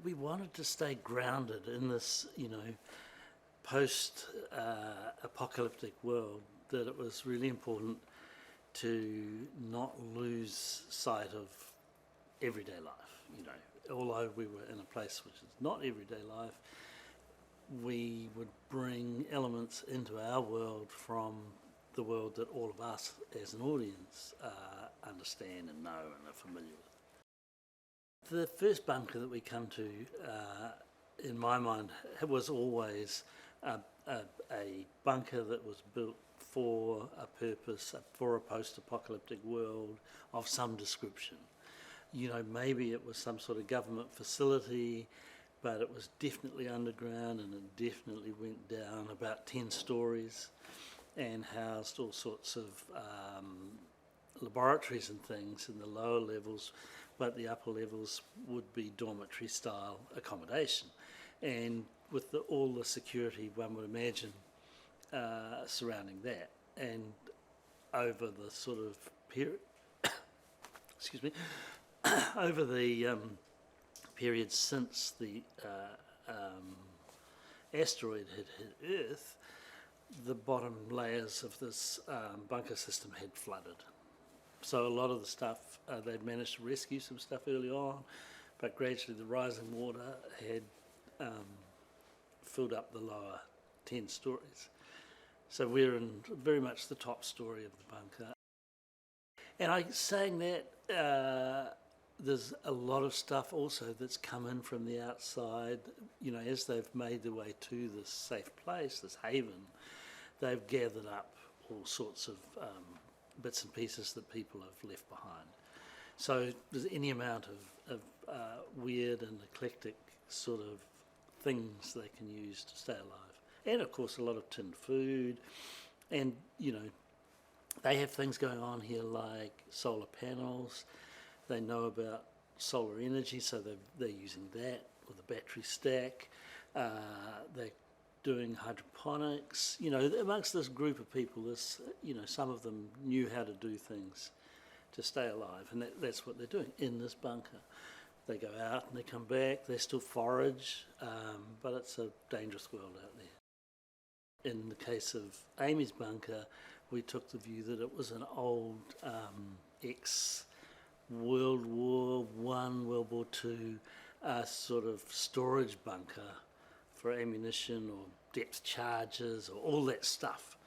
We wanted to stay grounded in this, post-apocalyptic world, that it was really important to not lose sight of everyday life. Although we were in a place which is not everyday life, we would bring elements into our world from the world that all of us as an audience understand and know and are familiar with. The first bunker that we come to, in my mind, was always a bunker that was built for a purpose, for a post-apocalyptic world of some description. Maybe it was some sort of government facility, but it was definitely underground, and it definitely went down about 10 stories and housed all sorts of laboratories and things in the lower levels, but the upper levels would be dormitory style accommodation, and with all the security one would imagine surrounding that. And over the sort of period excuse me, over the period since the asteroid had hit Earth, the bottom layers of this bunker system had flooded. So a lot of the stuff, they'd managed to rescue some stuff early on, but gradually the rising water had filled up the lower 10 stories. So we're in very much the top story of the bunker. And saying that, there's a lot of stuff also that's come in from the outside. As they've made their way to this safe place, this haven, they've gathered up all sorts of bits and pieces that people have left behind. So there's any amount of weird and eclectic sort of things they can use to stay alive. And of course a lot of tinned food, and they have things going on here like solar panels. They know about solar energy, so they're using that with a battery stack. They're doing hydroponics. Amongst this group of people, some of them knew how to do things to stay alive, and that's what they're doing in this bunker. They go out and they come back. They still forage, but it's a dangerous world out there. In the case of Amy's bunker, we took the view that it was an old ex-World War I, World War II sort of storage bunker for ammunition or depth charges or all that stuff.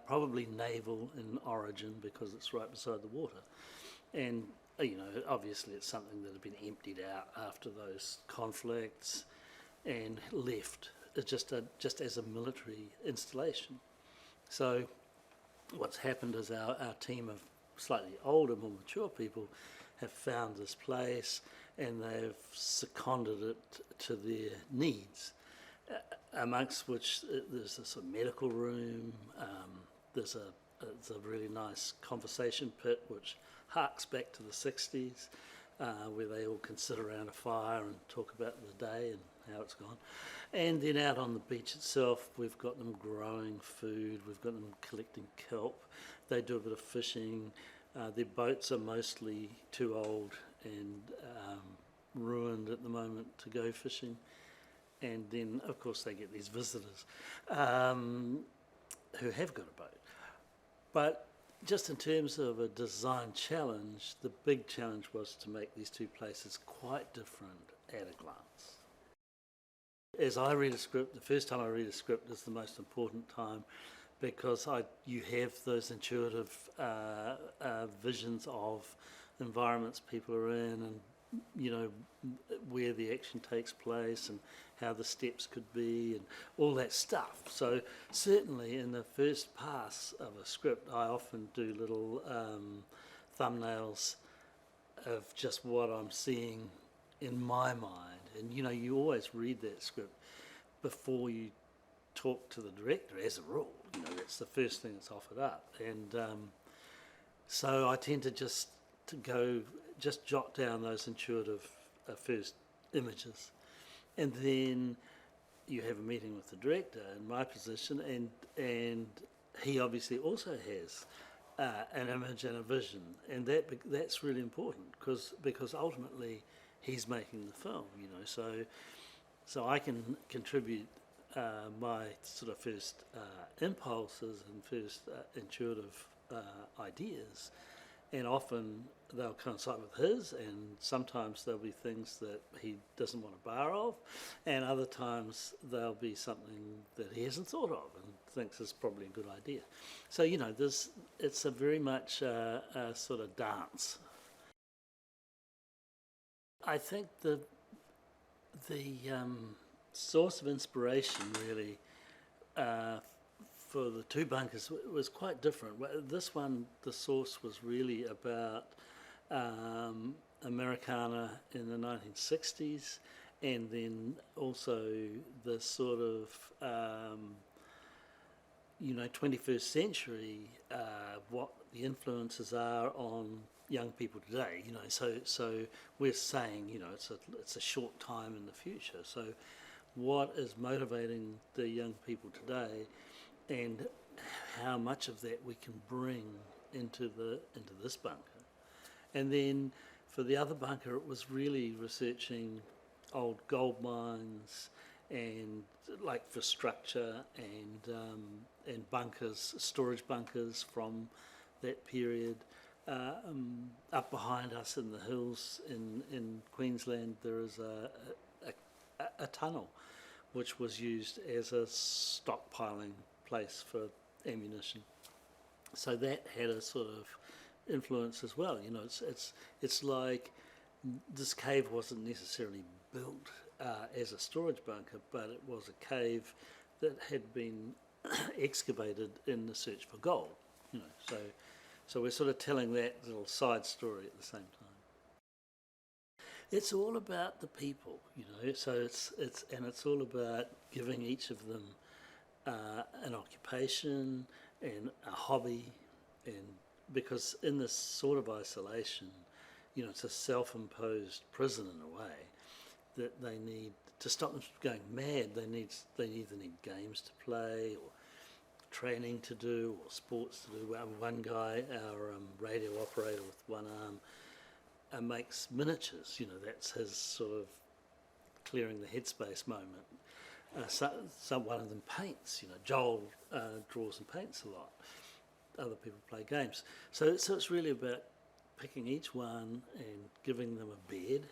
Probably naval in origin because it's right beside the water. And, obviously it's something that had been emptied out after those conflicts and left just as a military installation. So what's happened is our team of slightly older, more mature people have found this place and they've seconded it to their needs, amongst which there's a sort of medical room, there's a really nice conversation pit which harks back to the 60s, where they all can sit around a fire and talk about the day and how it's gone. And then out on the beach itself, we've got them growing food, we've got them collecting kelp, they do a bit of fishing. Their boats are mostly too old and ruined at the moment to go fishing. And then, of course, they get these visitors who have got a boat. But just in terms of a design challenge, the big challenge was to make these two places quite different at a glance. As I read a script, the first time I read a script is the most important time, because you have those intuitive visions of environments people are in, and where the action takes place and how the steps could be and all that stuff. So certainly in the first pass of a script, I often do little thumbnails of just what I'm seeing in my mind. And you always read that script before you talk to the director, as a rule. That's the first thing that's offered up. And so I tend to just jot down those intuitive first images, and then you have a meeting with the director in my position, and he obviously also has an image and a vision, and that's really important because ultimately he's making the film, you know. So I can contribute my sort of first impulses and first intuitive ideas, and often they'll coincide with his, and sometimes there'll be things that he doesn't want a bar of, and other times there'll be something that he hasn't thought of and thinks is probably a good idea. So, you know, it's a very much a sort of dance. I think the source of inspiration really for the two bunkers was quite different. This one, the source was really about Americana in the 1960s, and then also the sort of 21st century, what the influences are on young people today. You know, so we're saying, you know, it's a short time in the future. So what is motivating the young people today, and how much of that we can bring into this bunker. And then for the other bunker, it was really researching old gold mines and like for structure and bunkers, storage bunkers from that period. Up behind us in the hills in Queensland, there is a tunnel which was used as a stockpiling place for ammunition. So that had a sort of influence as well. You know, it's like this cave wasn't necessarily built as a storage bunker, but it was a cave that had been excavated in the search for gold. You know, so we're sort of telling that little side story at the same time. It's all about the people, you know. So it's all about giving each of them an occupation and a hobby, and because in this sort of isolation, you know, it's a self-imposed prison in a way that they need to stop them from going mad. They either need games to play or training to do or sports to do. One guy, our radio operator with one arm, makes miniatures. You know, that's his sort of clearing the headspace moment. One of them paints. You know, Joel draws and paints a lot. Other people play games. So it's really about picking each one and giving them a bed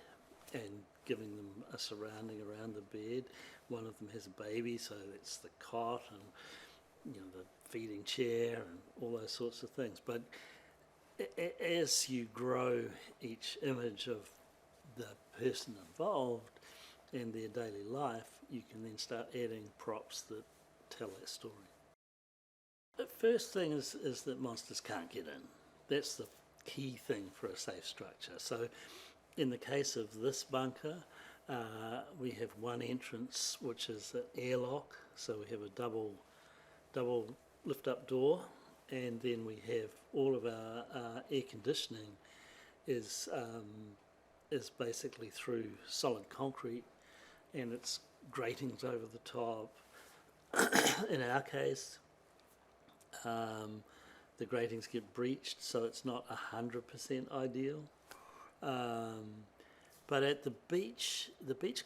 and giving them a surrounding around the bed. One of them has a baby, so that's the cot and, you know, the feeding chair and all those sorts of things. But as you grow each image of the person involved in their daily life, you can then start adding props that tell that story. The first thing is that monsters can't get in. That's the key thing for a safe structure. So in the case of this bunker, we have one entrance which is an airlock, so we have a double lift-up door, and then we have all of our air conditioning is basically through solid concrete, and it's gratings over the top. In our case, the gratings get breached, so it's not 100% ideal. But at the beach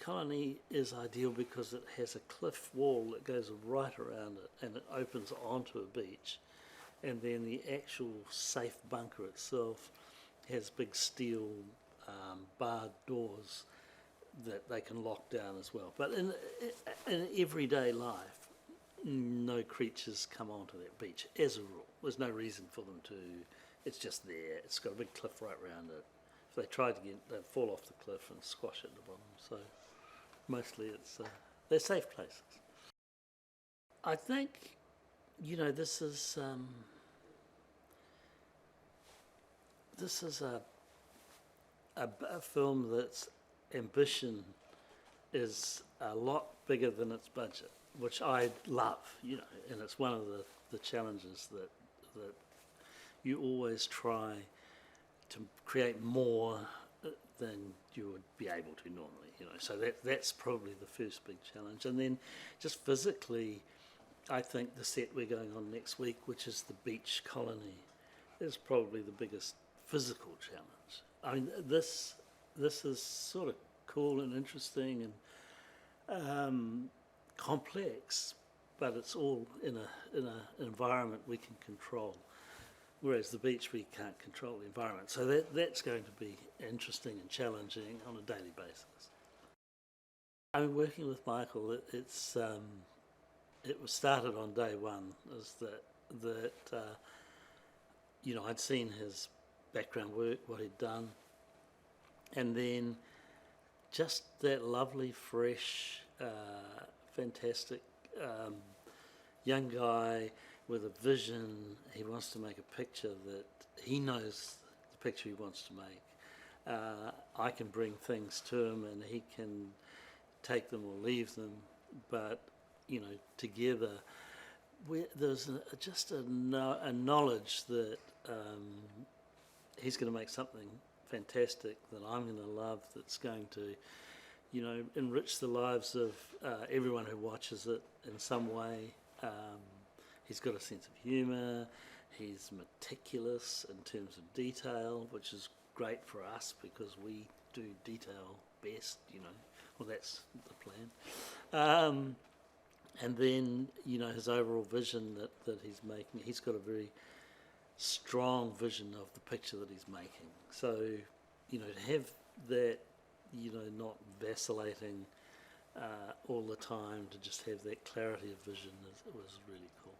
colony is ideal because it has a cliff wall that goes right around it, and it opens onto a beach. And then the actual safe bunker itself has big steel barred doors that they can lock down as well. But in everyday life, no creatures come onto that beach as a rule. There's no reason for them to. It's just there. It's got a big cliff right around it. If they try to they'd fall off the cliff and squash at the bottom. So mostly they're safe places. I think, you know, this is a film that's ambition is a lot bigger than its budget, which I love, you know, and it's one of the challenges that you always try to create more than you would be able to normally, you know. So that's probably the first big challenge. And then just physically, I think the set we're going on next week, which is the beach colony, is probably the biggest physical challenge. I mean, this this is sort of cool and interesting and complex, but it's all in an environment we can control. Whereas the beach, we can't control the environment. So that's going to be interesting and challenging on a daily basis. I mean, working with Michael, it was started on day one, is that I'd seen his background work, what he'd done, and then just that lovely, fresh, fantastic young guy with a vision. He wants to make a picture that he knows the picture he wants to make. I can bring things to him and he can take them or leave them, but together there's just a knowledge that he's going to make something fantastic that I'm going to love, that's going to enrich the lives of everyone who watches it in some way. He's got a sense of humour, he's meticulous in terms of detail, which is great for us because we do detail best, well, that's the plan. And then, his overall vision that he's making, he's got a very strong vision of the picture that he's making. So, to have that, not vacillating all the time, to just have that clarity of vision was really cool.